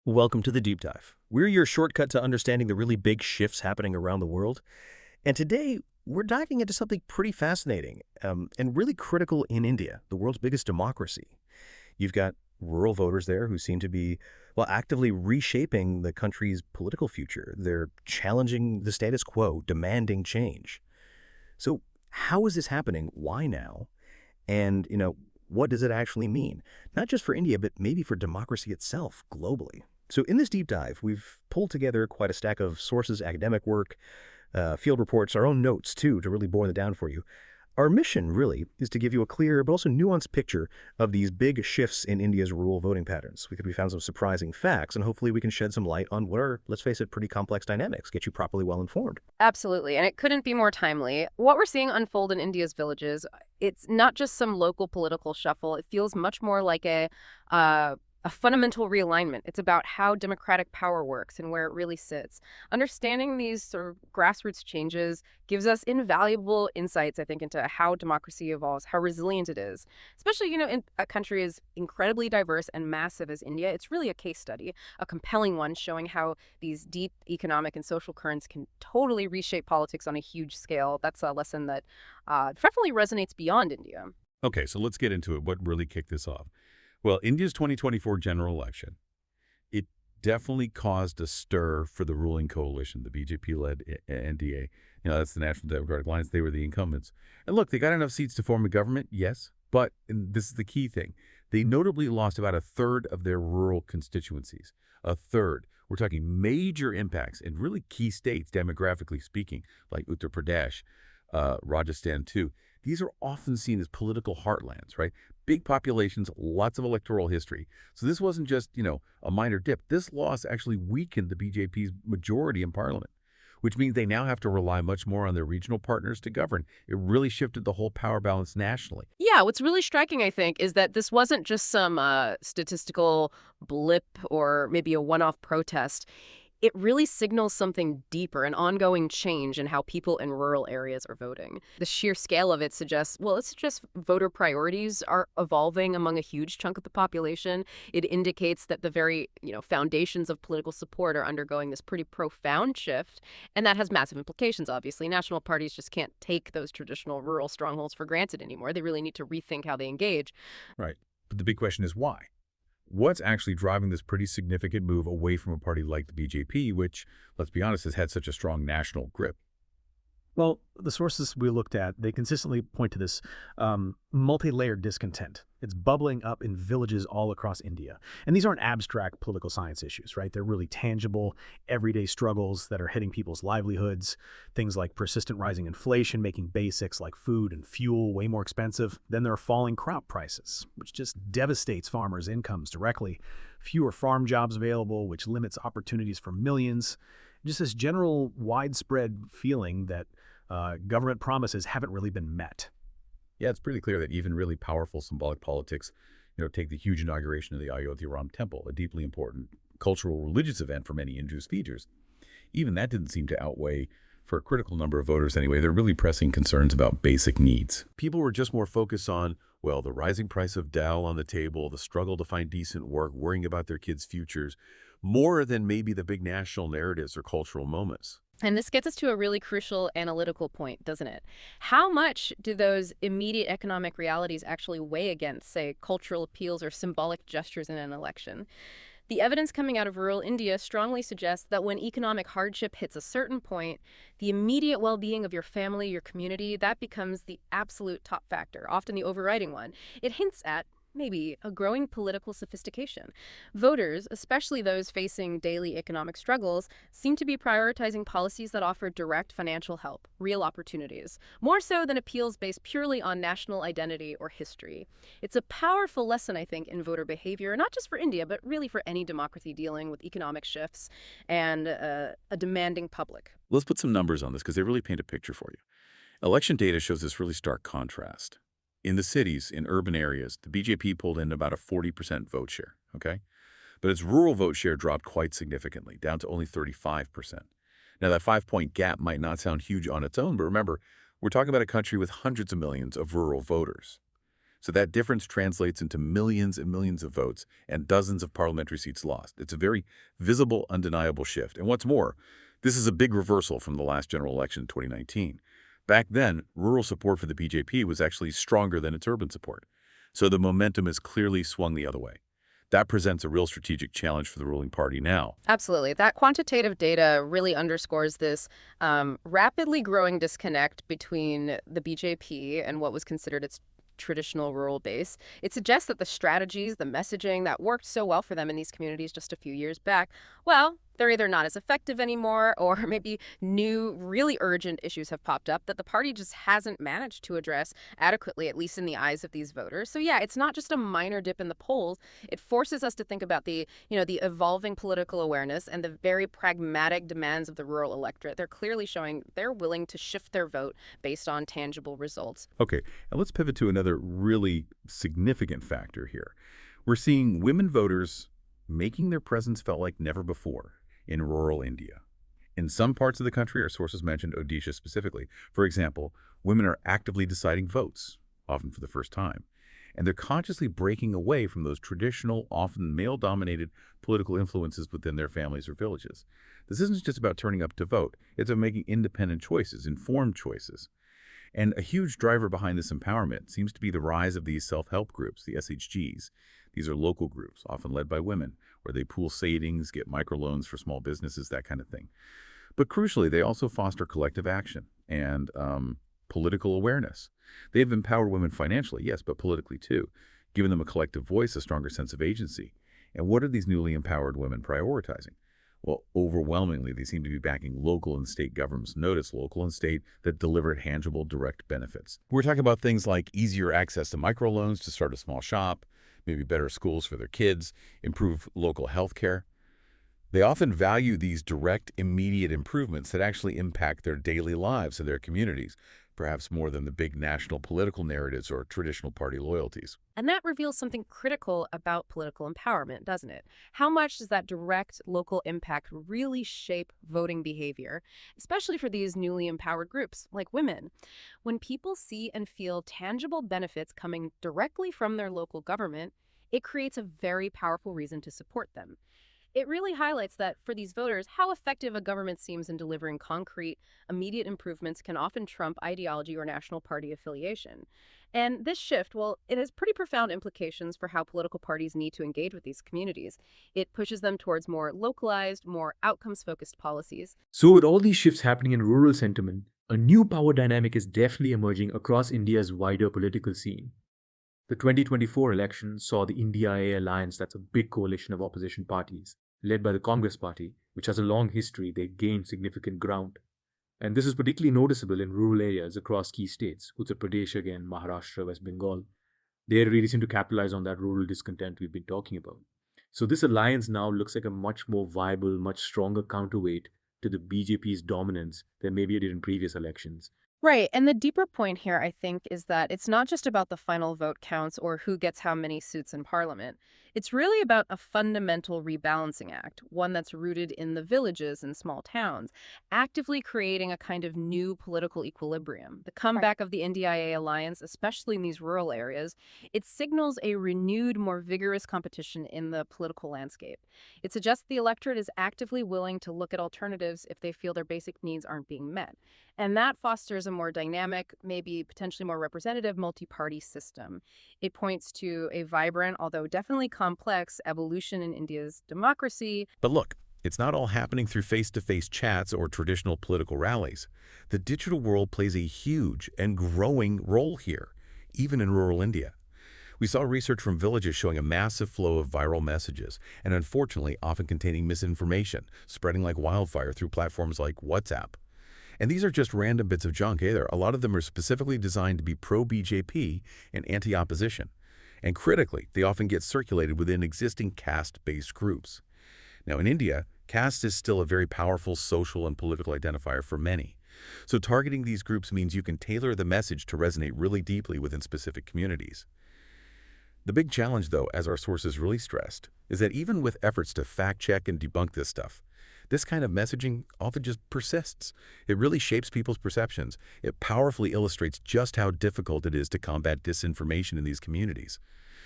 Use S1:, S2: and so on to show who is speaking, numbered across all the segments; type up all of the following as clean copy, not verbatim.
S1: Welcome to the Deep Dive. We're your shortcut to understanding the really big shifts happening around the world. And today, we're diving into something pretty fascinating and really critical in India, the world's biggest democracy. You've got rural voters there who seem to be, well, actively reshaping the country's political future. They're challenging the status quo, demanding change. So how is this happening? Why now? And, what does it actually mean? Not just for India, but maybe for democracy itself globally. So in this deep dive, we've pulled together quite a stack of sources, academic work, field reports, our own notes, too, to really boil it down for you. Our mission, really, is to give you a clear but also nuanced picture of these big shifts in India's rural voting patterns. We found some surprising facts, and hopefully we can shed some light on what are, let's face it, pretty complex dynamics, get you properly well informed.
S2: Absolutely, and it couldn't be more timely. What we're seeing unfold in India's villages, it's not just some local political shuffle. It feels much more like a fundamental realignment. It's about how democratic power works and where it really sits. Understanding these sort of grassroots changes gives us invaluable insights, I think, into how democracy evolves, how resilient it is. Especially, in a country as incredibly diverse and massive as India, it's really a case study, a compelling one, showing how these deep economic and social currents can totally reshape politics on a huge scale. That's a lesson that definitely resonates beyond India.
S3: Okay, so let's get into it. What really kicked this off? Well, India's 2024 general election, it definitely caused a stir for the ruling coalition, the BJP-led NDA. That's the National Democratic Alliance. They were the incumbents. And look, they got enough seats to form a government, yes, but, and this is the key thing, they notably lost about a third of their rural constituencies. A third. We're talking major impacts in really key states, demographically speaking, like Uttar Pradesh, Rajasthan too. These are often seen as political heartlands, right? Big populations, lots of electoral history. So this wasn't just, a minor dip. This loss actually weakened the BJP's majority in parliament, which means they now have to rely much more on their regional partners to govern. It really shifted the whole power balance nationally.
S2: Yeah, what's really striking, I think, is that this wasn't just some statistical blip or maybe a one-off protest. It really signals something deeper, an ongoing change in how people in rural areas are voting. The sheer scale of it suggests, well, it's just voter priorities are evolving among a huge chunk of the population. It indicates that the very, foundations of political support are undergoing this pretty profound shift, and that has massive implications, obviously. National parties just can't take those traditional rural strongholds for granted anymore. They really need to rethink how they engage.
S3: Right. But the big question is why? What's actually driving this pretty significant move away from a party like the BJP, which, let's be honest, has had such a strong national grip?
S4: Well, the sources we looked at, they consistently point to this multi-layered discontent. It's bubbling up in villages all across India. And these aren't abstract political science issues, right? They're really tangible, everyday struggles that are hitting people's livelihoods. Things like persistent rising inflation, making basics like food and fuel way more expensive. Then there are falling crop prices, which just devastates farmers' incomes directly. Fewer farm jobs available, which limits opportunities for millions. Just this general widespread feeling that government promises haven't really been met.
S3: Yeah, it's pretty clear that even really powerful symbolic politics, take the huge inauguration of the Ayodhya Ram Temple, a deeply important cultural religious event for many Hindus features. Even that didn't seem to outweigh, for a critical number of voters anyway, their really pressing concerns about basic needs. People were just more focused on, well, the rising price of dal on the table, the struggle to find decent work, worrying about their kids' futures, more than maybe the big national narratives or cultural moments.
S2: And this gets us to a really crucial analytical point, doesn't it? How much do those immediate economic realities actually weigh against, say, cultural appeals or symbolic gestures in an election? The evidence coming out of rural India strongly suggests that when economic hardship hits a certain point, the immediate well-being of your family, your community, that becomes the absolute top factor, often the overriding one. It hints at maybe a growing political sophistication. Voters, especially those facing daily economic struggles, seem to be prioritizing policies that offer direct financial help, real opportunities, more so than appeals based purely on national identity or history. It's a powerful lesson, I think, in voter behavior, not just for India, but really for any democracy dealing with economic shifts and a demanding public.
S3: Let's put some numbers on this because they really paint a picture for you. Election data shows this really stark contrast. In the cities, in urban areas, the BJP pulled in about a 40% vote share, okay? But its rural vote share dropped quite significantly, down to only 35%. Now, that 5-point gap might not sound huge on its own, but remember, we're talking about a country with hundreds of millions of rural voters. So that difference translates into millions and millions of votes and dozens of parliamentary seats lost. It's a very visible, undeniable shift. And what's more, this is a big reversal from the last general election in 2019. Back then, rural support for the BJP was actually stronger than its urban support. So the momentum has clearly swung the other way. That presents a real strategic challenge for the ruling party now.
S2: Absolutely. That quantitative data really underscores this rapidly growing disconnect between the BJP and what was considered its traditional rural base. It suggests that the strategies, the messaging that worked so well for them in these communities just a few years back, well, they're either not as effective anymore, or maybe new, really urgent issues have popped up that the party just hasn't managed to address adequately, at least in the eyes of these voters. So yeah, it's not just a minor dip in the polls. It forces us to think about the evolving political awareness and the very pragmatic demands of the rural electorate. They're clearly showing they're willing to shift their vote based on tangible results.
S3: Okay, now let's pivot to another really significant factor here. We're seeing women voters making their presence felt like never before in rural India. In some parts of the country, our sources mentioned Odisha specifically. For example, women are actively deciding votes, often for the first time. And they're consciously breaking away from those traditional, often male-dominated political influences within their families or villages. This isn't just about turning up to vote. It's about making independent choices, informed choices. And a huge driver behind this empowerment seems to be the rise of these self-help groups, the SHGs. These are local groups, often led by women, where they pool savings, get microloans for small businesses, that kind of thing. But crucially, they also foster collective action and political awareness. They've empowered women financially, yes, but politically too, giving them a collective voice, a stronger sense of agency. And what are these newly empowered women prioritizing? Well, overwhelmingly, they seem to be backing local and state governments. Notice local and state that deliver tangible, direct benefits. We're talking about things like easier access to microloans to start a small shop, maybe better schools for their kids, improve local health care. They often value these direct, immediate improvements that actually impact their daily lives and their communities, perhaps more than the big national political narratives or traditional party loyalties.
S2: And that reveals something critical about political empowerment, doesn't it? How much does that direct local impact really shape voting behavior, especially for these newly empowered groups like women? When people see and feel tangible benefits coming directly from their local government, it creates a very powerful reason to support them. It really highlights that for these voters, how effective a government seems in delivering concrete, immediate improvements can often trump ideology or national party affiliation. And this shift, well, it has pretty profound implications for how political parties need to engage with these communities. It pushes them towards more localized, more outcomes-focused policies.
S5: So with all these shifts happening in rural sentiment, a new power dynamic is definitely emerging across India's wider political scene. The 2024 election saw the India-A alliance, that's a big coalition of opposition parties, led by the Congress Party, which has a long history. They gained significant ground. And this is particularly noticeable in rural areas across key states, Uttar Pradesh again, Maharashtra, West Bengal. They really seem to capitalize on that rural discontent we've been talking about. So this alliance now looks like a much more viable, much stronger counterweight to the BJP's dominance than maybe it did in previous elections.
S2: Right. And the deeper point here, I think, is that it's not just about the final vote counts or who gets how many seats in parliament. It's really about a fundamental rebalancing act, one that's rooted in the villages and small towns, actively creating a kind of new political equilibrium. The comeback of the India-A alliance, especially in these rural areas, it signals a renewed, more vigorous competition in the political landscape. It suggests the electorate is actively willing to look at alternatives if they feel their basic needs aren't being met. And that fosters a more dynamic, maybe potentially more representative multi-party system. It points to a vibrant, although definitely complex, evolution in India's democracy.
S3: But look, it's not all happening through face-to-face chats or traditional political rallies. The digital world plays a huge and growing role here, even in rural India. We saw research from villages showing a massive flow of viral messages, and unfortunately often containing misinformation, spreading like wildfire through platforms like WhatsApp. And these are just random bits of junk either. A lot of them are specifically designed to be pro-BJP and anti-opposition. And critically, they often get circulated within existing caste-based groups. Now in India, caste is still a very powerful social and political identifier for many. So targeting these groups means you can tailor the message to resonate really deeply within specific communities. The big challenge, though, as our sources really stressed, is that even with efforts to fact-check and debunk this stuff, This kind of messaging often just persists. It really shapes people's perceptions. It powerfully illustrates just how difficult it is to combat disinformation in these communities.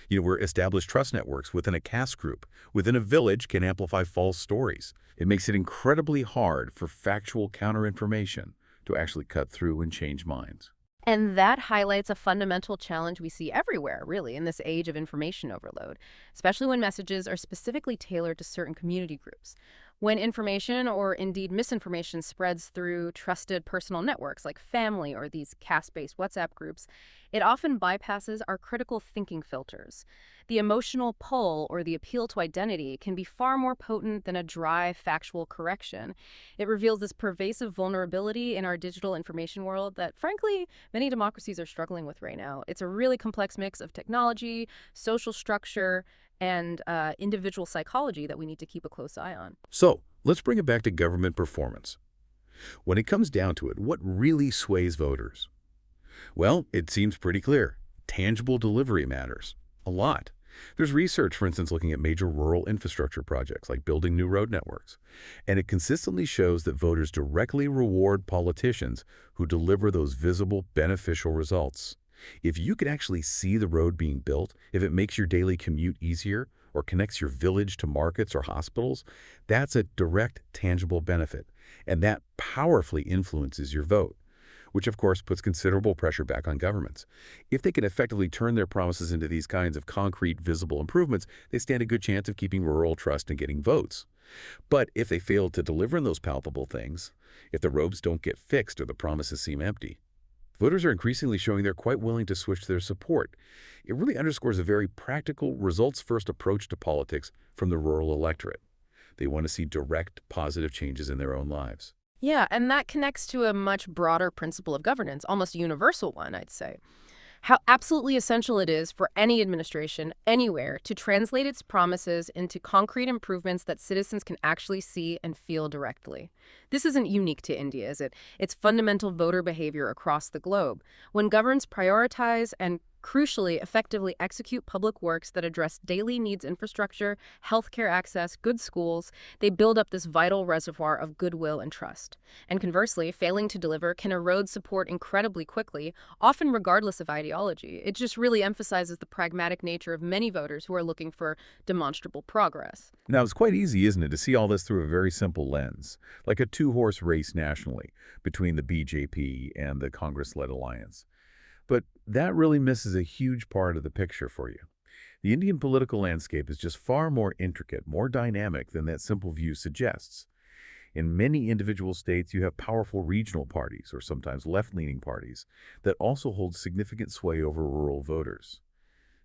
S3: Where established trust networks within a caste group, within a village, can amplify false stories. It makes it incredibly hard for factual counterinformation to actually cut through and change minds.
S2: And that highlights a fundamental challenge we see everywhere, really, in this age of information overload, especially when messages are specifically tailored to certain community groups. When information or indeed misinformation spreads through trusted personal networks like family or these caste-based WhatsApp groups, it often bypasses our critical thinking filters. The emotional pull or the appeal to identity can be far more potent than a dry, factual correction. It reveals this pervasive vulnerability in our digital information world that, frankly, many democracies are struggling with right now. It's a really complex mix of technology, social structure, and individual psychology that we need to keep a close eye on.
S3: So, let's bring it back to government performance. When it comes down to it, what really sways voters? Well, it seems pretty clear. Tangible delivery matters. A lot. There's research, for instance, looking at major rural infrastructure projects like building new road networks. And it consistently shows that voters directly reward politicians who deliver those visible, beneficial results. If you can actually see the road being built, if it makes your daily commute easier or connects your village to markets or hospitals, that's a direct, tangible benefit. And that powerfully influences your vote, which of course puts considerable pressure back on governments. If they can effectively turn their promises into these kinds of concrete, visible improvements, they stand a good chance of keeping rural trust and getting votes. But if they fail to deliver on those palpable things, if the roads don't get fixed or the promises seem empty, voters are increasingly showing they're quite willing to switch their support. It really underscores a very practical, results-first approach to politics from the rural electorate. They want to see direct, positive changes in their own lives.
S2: Yeah, and that connects to a much broader principle of governance, almost a universal one, I'd say. How absolutely essential it is for any administration, anywhere, to translate its promises into concrete improvements that citizens can actually see and feel directly. This isn't unique to India, is it? It's fundamental voter behavior across the globe. When governments prioritize and crucially, effectively execute public works that address daily needs infrastructure, healthcare access, good schools, they build up this vital reservoir of goodwill and trust. And conversely, failing to deliver can erode support incredibly quickly, often regardless of ideology. It just really emphasizes the pragmatic nature of many voters who are looking for demonstrable progress.
S3: Now, it's quite easy, isn't it, to see all this through a very simple lens, like a two-horse race nationally between the BJP and the Congress-led alliance. But that really misses a huge part of the picture for you. The Indian political landscape is just far more intricate, more dynamic than that simple view suggests. In many individual states, you have powerful regional parties, or sometimes left-leaning parties, that also hold significant sway over rural voters.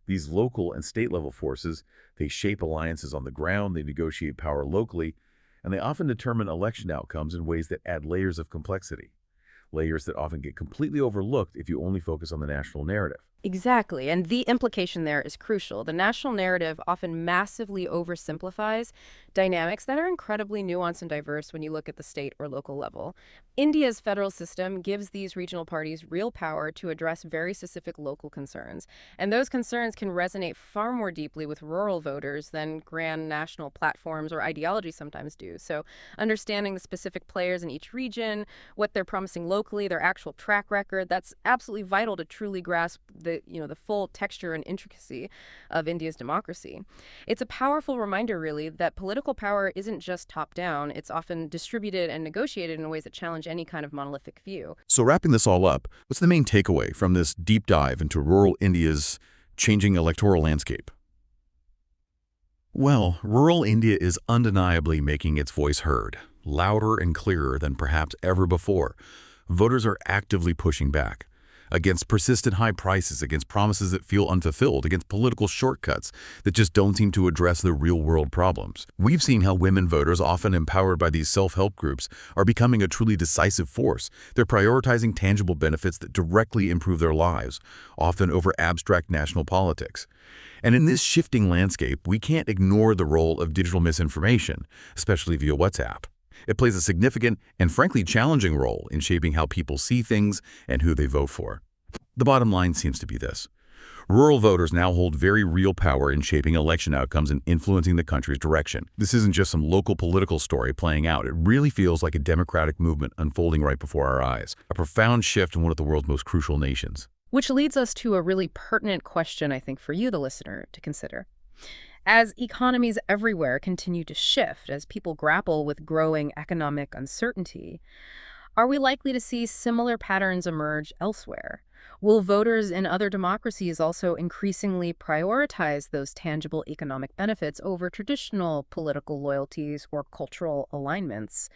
S3: These local and state-level forces, they shape alliances on the ground, they negotiate power locally, and they often determine election outcomes in ways that add layers of complexity. Layers that often get completely overlooked if you only focus on the national narrative.
S2: Exactly, and the implication there is crucial. The national narrative often massively oversimplifies dynamics that are incredibly nuanced and diverse when you look at the state or local level. India's federal system gives these regional parties real power to address very specific local concerns, and those concerns can resonate far more deeply with rural voters than grand national platforms or ideologies sometimes do. So understanding the specific players in each region, what they're promising locally, their actual track record, that's absolutely vital to truly grasp the full texture and intricacy of India's democracy. It's a powerful reminder, really, that political power isn't just top-down. It's often distributed and negotiated in ways that challenge any kind of monolithic view.
S1: So wrapping this all up, what's the main takeaway from this deep dive into rural India's changing electoral landscape? Well, rural India is undeniably making its voice heard, louder and clearer than perhaps ever before. Voters are actively pushing back against persistent high prices, against promises that feel unfulfilled, against political shortcuts that just don't seem to address the real-world problems. We've seen how women voters, often empowered by these self-help groups, are becoming a truly decisive force. They're prioritizing tangible benefits that directly improve their lives, often over abstract national politics. And in this shifting landscape, we can't ignore the role of digital misinformation, especially via WhatsApp. It plays a significant and frankly challenging role in shaping how people see things and who they vote for. The bottom line seems to be this.
S3: Rural voters now hold very real power in shaping election outcomes and influencing the country's direction. This isn't just some local political story playing out. It really feels like a democratic movement unfolding right before our eyes. A profound shift in one of the world's most crucial nations.
S2: Which leads us to a really pertinent question, I think, for you, the listener, to consider. As economies everywhere continue to shift, as people grapple with growing economic uncertainty, are we likely to see similar patterns emerge elsewhere? Will voters in other democracies also increasingly prioritize those tangible economic benefits over traditional political loyalties or cultural alignments?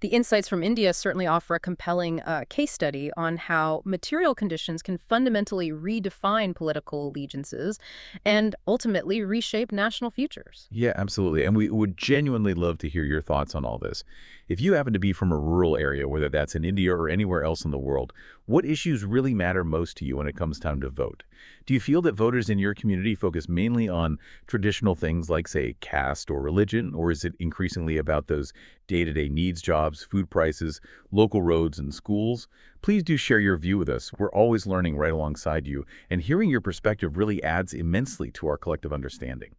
S2: The insights from India certainly offer a compelling case study on how material conditions can fundamentally redefine political allegiances and ultimately reshape national futures.
S6: Yeah, absolutely. And we would genuinely love to hear your thoughts on all this. If you happen to be from a rural area, whether that's in India or anywhere else in the world, what issues really matter most to you when it comes time to vote? Do you feel that voters in your community focus mainly on traditional things like, say, caste or religion, or is it increasingly about those day-to-day needs, jobs, food prices, local roads, and schools? Please do share your view with us. We're always learning right alongside you, and hearing your perspective really adds immensely to our collective understanding.